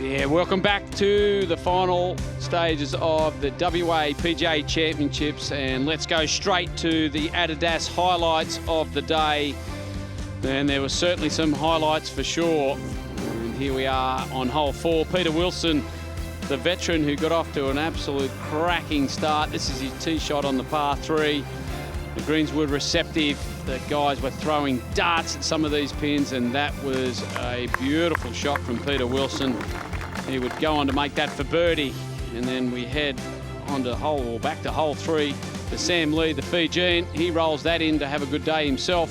Yeah, welcome back to the final stages of the WA PGA Championships, and let's go straight to the Adidas highlights of the day. And there were certainly some highlights for sure. And here we are on hole 4. Peter Wilson, the veteran who got off to an absolute cracking start. This is his tee shot on the par 3. The greens were receptive. The guys were throwing darts at some of these pins, and that was a beautiful shot from Peter Wilson. He would go on to make that for birdie. And then we head on to back to hole 3 for Sam Lee, the Fijian. He rolls that in to have a good day himself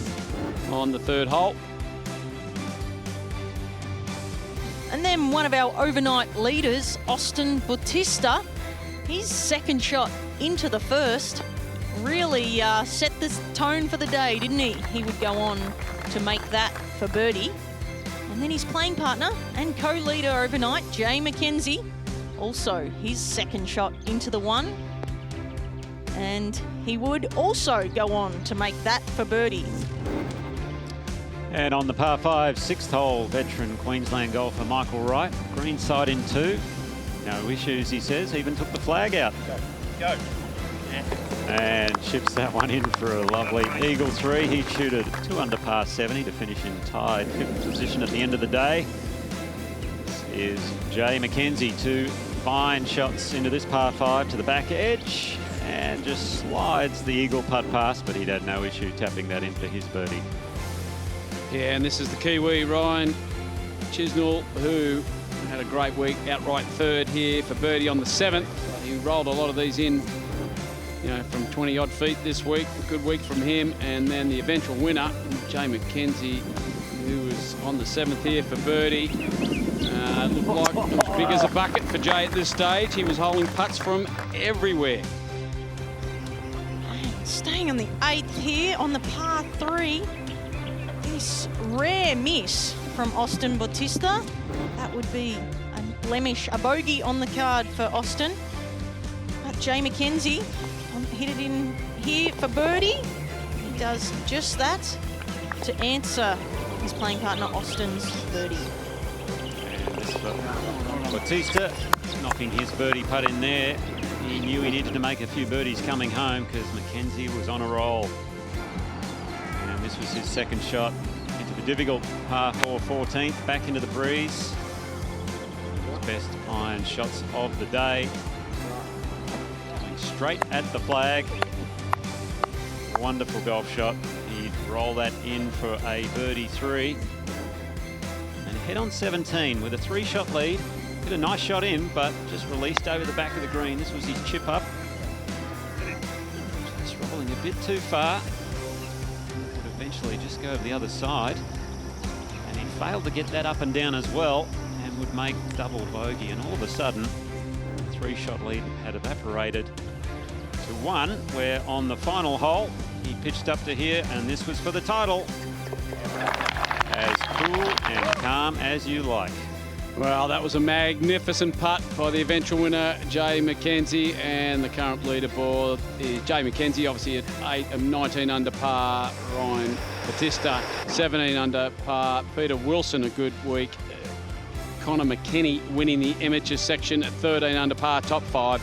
on the 3rd hole. And then one of our overnight leaders, Austin Bautista, his second shot into the first really set the tone for the day, didn't he? He would go on to make that for birdie. And then his playing partner and co-leader overnight, Jay McKenzie, also his second shot into the 1. And he would also go on to make that for birdie. And on the par 5, 6th hole, veteran Queensland golfer Michael Wright, greenside in 2. No issues, he says, even took the flag out. Go. And chips that one in for a lovely eagle 3. He shooted 2 under par 70 to finish in tied 5th position at the end of the day. This is Jay McKenzie, 2 fine shots into this par 5 to the back edge, and just slides the eagle putt past, but he'd had no issue tapping that in for his birdie. Yeah, and this is the Kiwi, Ryan Chisnell, who had a great week, outright 3rd here for birdie on the 7th. He rolled a lot of these in, you know, from 20-odd feet this week. A good week from him. And then the eventual winner, Jay McKenzie, who was on the 7th here for birdie. Looked like it was big as a bucket for Jay at this stage. He was holding putts from everywhere. Staying on the 8th here on the par 3. This rare miss from Austin Bautista. That would be a blemish, a bogey on the card for Austin. But Jay McKenzie hit it in here for birdie. He does just that to answer his playing partner Austin's birdie. And this for Bautista, knocking his birdie putt in there. He knew he needed to make a few birdies coming home because McKenzie was on a roll. And this was his second shot into the difficult par 4 14th, back into the breeze. His best iron shots of the day. Going straight at the flag. Wonderful golf shot. He'd roll that in for a birdie 3. And head on 17 with a 3-shot lead. Hit a nice shot in, but just released over the back of the green. This was his chip up. Just rolling a bit too far. Would eventually just go over the other side. And he failed to get that up and down as well, and would make double bogey. And all of a sudden, the 3-shot lead had evaporated to 1, where on the final hole, he pitched up to here, and this was for the title. As cool and calm as you like. Well, that was a magnificent putt by the eventual winner, Jay McKenzie, and the current leaderboard is Jay McKenzie, obviously at 19 under par. Ryan Bautista, 17 under par. Peter Wilson, a good week. Connor McKennie winning the amateur section at 13 under par, top 5.